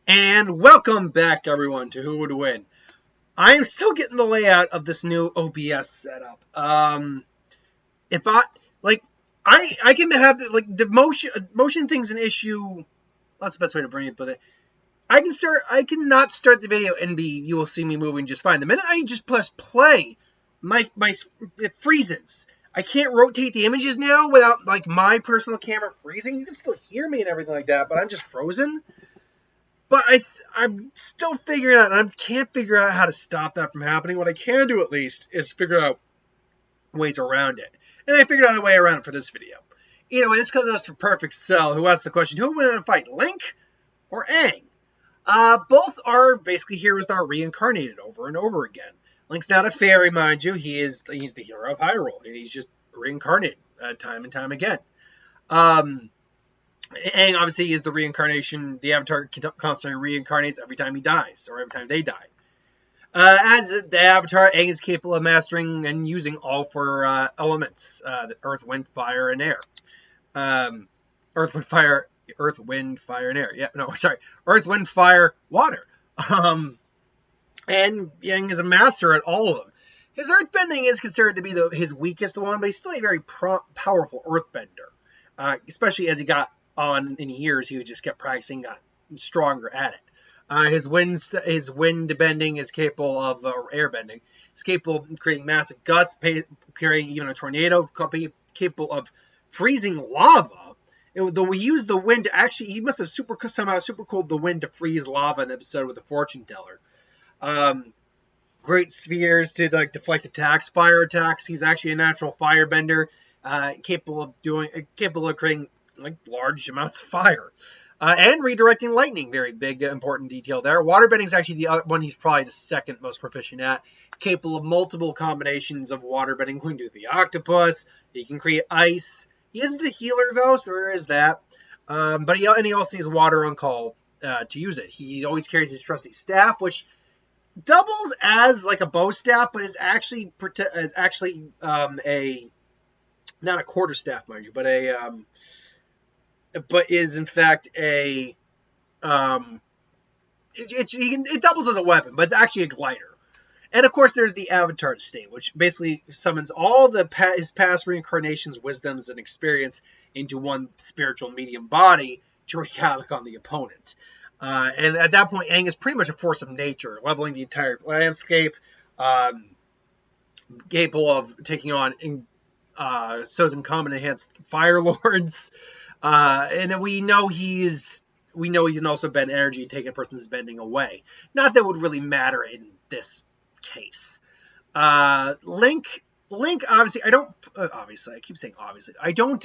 And welcome back, everyone, to Who Would Win. I am still getting the layout of this new OBS setup. If I like, I can have the motion thing's an issue. That's the best way to bring it, but I cannot start the video and you will see me moving just fine. The minute I just press play, it freezes. I can't rotate the images now without my personal camera freezing. You can still hear me and everything like that, but I'm just frozen. But I'm still figuring out, and I can't figure out how to stop that from happening. What I can do, at least, is figure out ways around it. And I figured out a way around it for this video. Either way, this comes to us from Perfect Cell, who asked the question, who would win in a fight, Link or Aang? Both are basically heroes that are reincarnated over and over again. Link's not a fairy, mind you. He's the hero of Hyrule, and he's just reincarnated time and time again. Aang obviously is the reincarnation. The Avatar constantly reincarnates every time he dies, or every time they die. As the Avatar, Aang is capable of mastering and using all four elements: earth, wind, fire, and air. Earth, wind, fire, and air. Yeah, no, sorry. Earth, wind, fire, water. And Aang is a master at all of them. His earthbending is considered to be his weakest one, but he's still a very powerful earthbender. Especially as he got on in years, he just kept practicing, got stronger at it. His wind bending is capable of air bending. It's capable of creating massive gusts, creating even a tornado. Capable of freezing lava. Though we used the wind to actually, he must have somehow super cooled the wind to freeze lava in the episode with the fortune teller. Great spheres to deflect attacks, fire attacks. He's actually a natural firebender, capable of creating large amounts of fire, and redirecting lightning. Very big, important detail there. Waterbending is actually the other one he's probably the second most proficient at. Capable of multiple combinations of waterbending, including the octopus. He can create ice. He isn't a healer though, so there is that. But he also needs water on call to use it. He always carries his trusty staff, which doubles as a bow staff, but is actually a not a quarter staff, mind you, but is in fact a it doubles as a weapon, but it's actually a glider. And of course, there's the Avatar state, which basically summons all his past reincarnations, wisdoms, and experience into one spiritual medium body to wreak havoc on the opponent. And at that point, Aang is pretty much a force of nature, leveling the entire landscape, capable of taking on Sozin Common enhanced Fire Lords. And then we know he can also bend energy and take a person's bending away. Not that would really matter in this case. Link, obviously, I keep saying obviously. I don't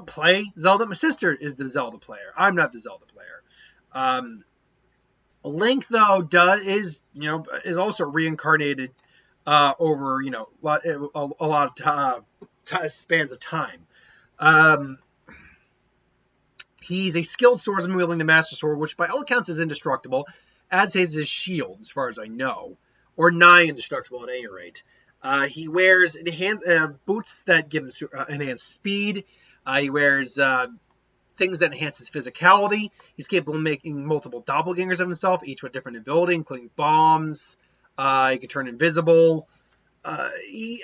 play Zelda. My sister is the Zelda player. I'm not the Zelda player. Link, though, is also reincarnated over a lot of spans of time. He's a skilled swordsman wielding the Master Sword, which by all accounts is indestructible, as is his shield, as far as I know, or nigh indestructible at any rate. He wears boots that give him enhanced speed. He wears things that enhance his physicality. He's capable of making multiple doppelgangers of himself, each with different ability, including bombs. He can turn invisible. And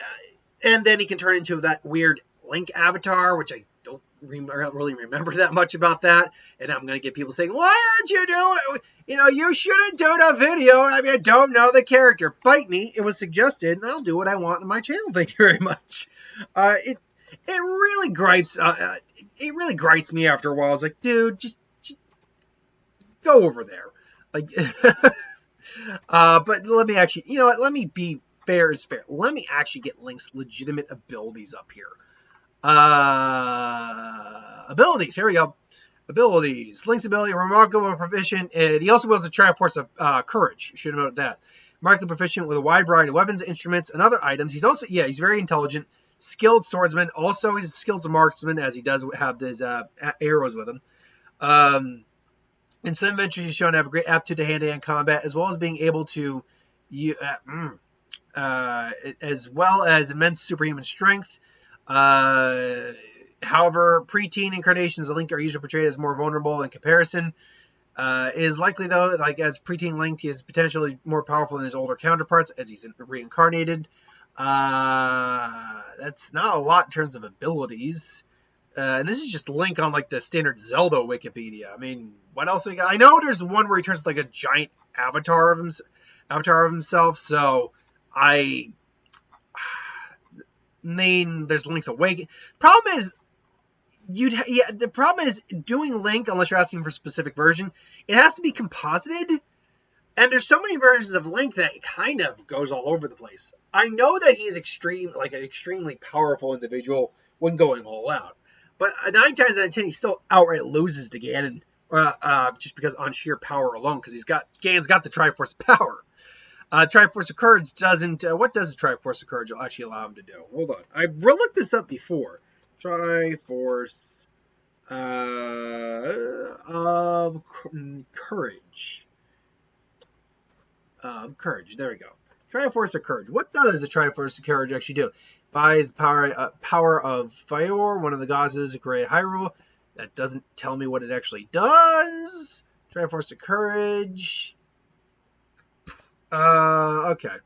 then he can turn into that weird Link avatar, which I don't really remember that much about that. And I'm going to get people saying, why aren't you doing it? You shouldn't do a video. I mean, I don't know the character. Bite me. It was suggested, and I'll do what I want on my channel. Thank you very much. It really gripes. It really gripes me after a while. I was like, dude, just go over there. But let me actually, let me be fair as fair. Let me actually get Link's legitimate abilities up here. Abilities. Here we go. Abilities. Link's ability, remarkable proficient, and he also wields a Triforce of courage. Should have noted that. Remarkably proficient with a wide variety of weapons, instruments, and other items. He's also, he's very intelligent, skilled swordsman. Also, he's a skilled marksman, as he does have his arrows with him. In some adventures, he's shown to have a great aptitude to hand-to-hand combat, as well as being able to, as well as immense superhuman strength. However, pre-teen incarnations of Link are usually portrayed as more vulnerable in comparison. Is likely, though, like as preteen Link, he is potentially more powerful than his older counterparts as he's reincarnated. That's not a lot in terms of abilities. And this is just Link on like the standard Zelda Wikipedia. I mean, what else we got? I know there's one where he turns like a giant avatar of himself. So I mean, there's Link's Awakening. Problem is, the problem is doing Link, unless you're asking for a specific version, it has to be composited. And there's so many versions of Link that it kind of goes all over the place. I know that he's an extremely powerful individual when going all out. But 9 times out of 10, he still outright loses to Ganon, just because on sheer power alone, because Ganon's got the Triforce power. Triforce of Courage doesn't. What does the Triforce of Courage actually allow him to do? Hold on, I looked this up before. Triforce of Courage. Courage. There we go. Triforce of Courage. What does the Triforce of Courage actually do? Buys the power of Fire, one of the goddesses who created Hyrule. That doesn't tell me what it actually does. Triforce of Courage. Okay.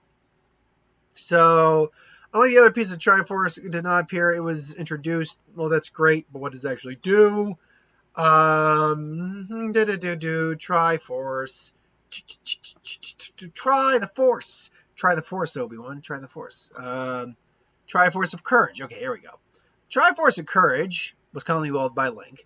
So, only the other piece of Triforce did not appear. It was introduced. Well, that's great, but what does it actually do? Triforce. Try the Force. Try the Force, Obi-Wan. Try the Force. Triforce of Courage. Okay, here we go. Triforce of Courage was commonly wielded by Link.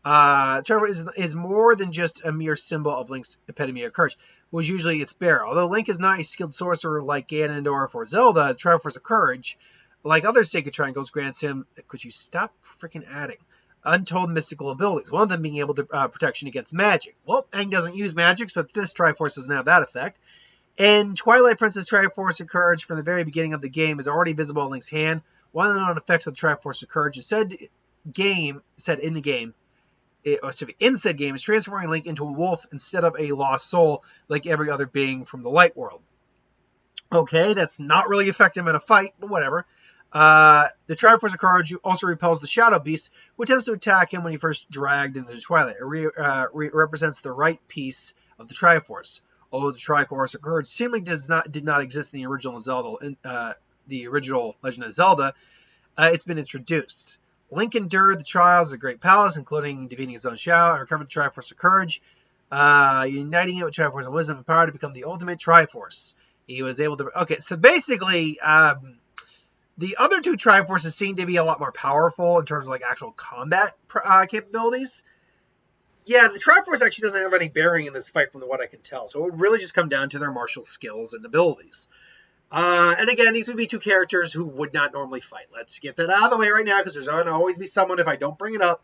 Triforce is more than just a mere symbol of Link's epitome of courage, which usually its bearer. Although Link is not a skilled sorcerer like Ganondorf or Zelda, Triforce of Courage, like other Sacred Triangles, grants him, could you stop freaking adding, untold mystical abilities, one of them being able to protection against magic. Well, Aang doesn't use magic, so this Triforce doesn't have that effect. And Twilight Princess Triforce of Courage from the very beginning of the game is already visible in Link's hand. One of the known effects of the Triforce of Courage is said in the game, in said game, is transforming Link into a wolf instead of a lost soul like every other being from the light world. Okay, that's not really effective in a fight, but whatever. The Triforce of Courage also repels the Shadow Beast, who attempts to attack him when he first dragged into the Twilight. It represents the right piece of the Triforce. Although the Triforce of Courage seemingly did not exist in the original Zelda, the original Legend of Zelda, it's been introduced. Link endured the trials of the Great Palace, including defeating his own shadow, and recovered the Triforce of Courage, uniting it with Triforce of Wisdom and Power to become the ultimate Triforce. He was able to... Okay, so basically, the other two Triforces seem to be a lot more powerful in terms of like actual combat capabilities. Yeah, the Triforce actually doesn't have any bearing in this fight from what I can tell. So it would really just come down to their martial skills and abilities. And again, these would be two characters who would not normally fight. Let's get that out of the way right now, because there's going to always be someone, if I don't bring it up,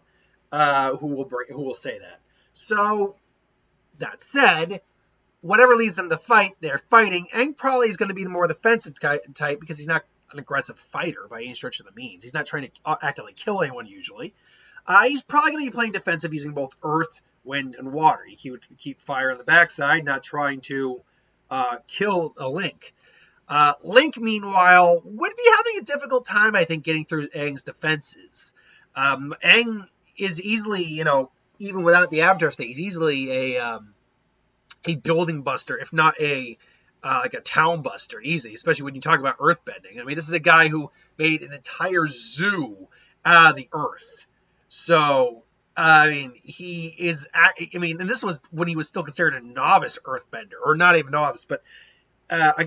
who will say that. So, that said, whatever leads them to fight, they're fighting. Aang probably is going to be the more defensive type, because he's not an aggressive fighter by any stretch of the means. He's not trying to actively kill anyone usually. He's probably going to be playing defensive using both earth, wind, and water. He would keep fire on the backside, not trying to kill a Link. Link, meanwhile, would be having a difficult time, I think, getting through Aang's defenses. Aang is easily, even without the Avatar state, he's easily a building buster, if not like a town buster, easy, especially when you talk about earthbending. I mean, this is a guy who made an entire zoo out of the earth. So, I mean, and this was when he was still considered a novice earthbender, or not even novice, but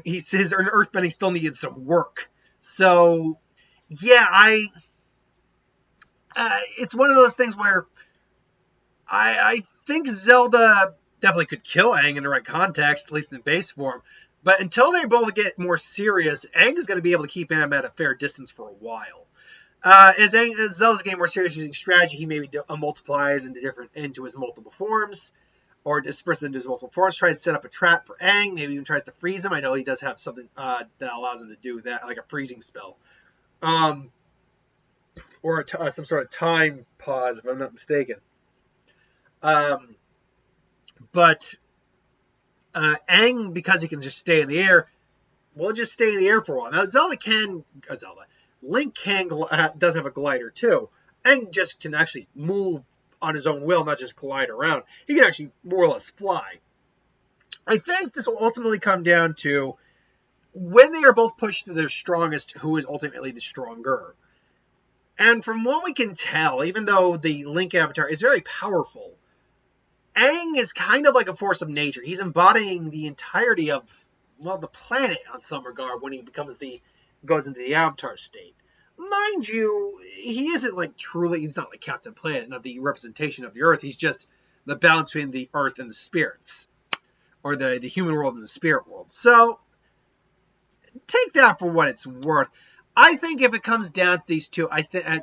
his earthbending still needed some work. So, yeah, it's one of those things where I think Zelda definitely could kill Aang in the right context, at least in base form. But until they both get more serious, Aang is going to be able to keep him at a fair distance for a while. As Zelda's getting more serious using strategy, he maybe multiplies into his multiple forms, or disperses into his multiple forms, tries to set up a trap for Aang, maybe even tries to freeze him. I know he does have something that allows him to do that, like a freezing spell. Or some sort of time pause, if I'm not mistaken. But Aang, because he can just stay in the air, will just stay in the air for a while. Now, Link does have a glider too. Aang just can actually move on his own will, not just glide around. He can actually more or less fly. I think this will ultimately come down to when they are both pushed to their strongest, who is ultimately the stronger. And from what we can tell, even though the Link avatar is very powerful, Aang is kind of like a force of nature. He's embodying the entirety of, well, the planet on some regard when he goes into the avatar state. Mind you, he isn't like truly, he's not like Captain Planet, not the representation of the Earth. He's just the balance between the Earth and the spirits, or the human world and the spirit world. So, take that for what it's worth. I think if it comes down to these two,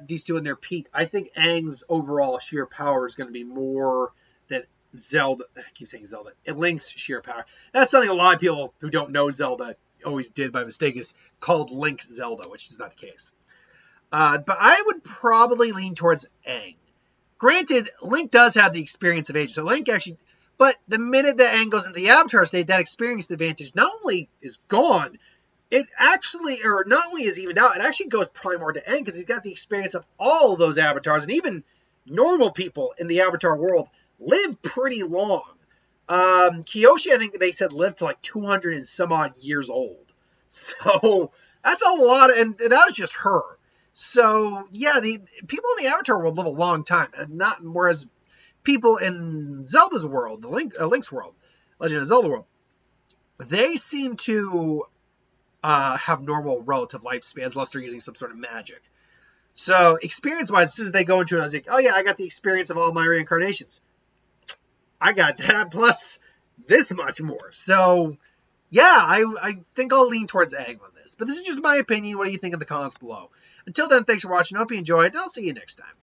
these two in their peak, I think Aang's overall sheer power is going to be more than Zelda. I keep saying Zelda. Link's sheer power. That's something a lot of people who don't know Zelda always did by mistake, is called Link's Zelda, which is not the case. But I would probably lean towards Aang. Granted, Link does have the experience of age, so Link actually. But the minute that Aang goes into the Avatar state, that experience advantage not only is gone, it actually, or not only is evened out, it actually goes probably more to Aang because he's got the experience of all of those avatars, and even normal people in the Avatar world live pretty long. Kyoshi, I think they said, lived to like 200 and some odd years old. So that's a lot, and that was just her. So yeah, the people in the Avatar world live a long time, and not whereas people in Zelda's world, the Link's world, Legend of Zelda world, they seem to have normal relative lifespans unless they're using some sort of magic. So experience-wise, as soon as they go into it, I was like, oh yeah, I got the experience of all my reincarnations. I got that plus this much more. So yeah, I think I'll lean towards Aang on this. But this is just my opinion. What do you think in the comments below? Until then, thanks for watching. Hope you enjoyed, and I'll see you next time.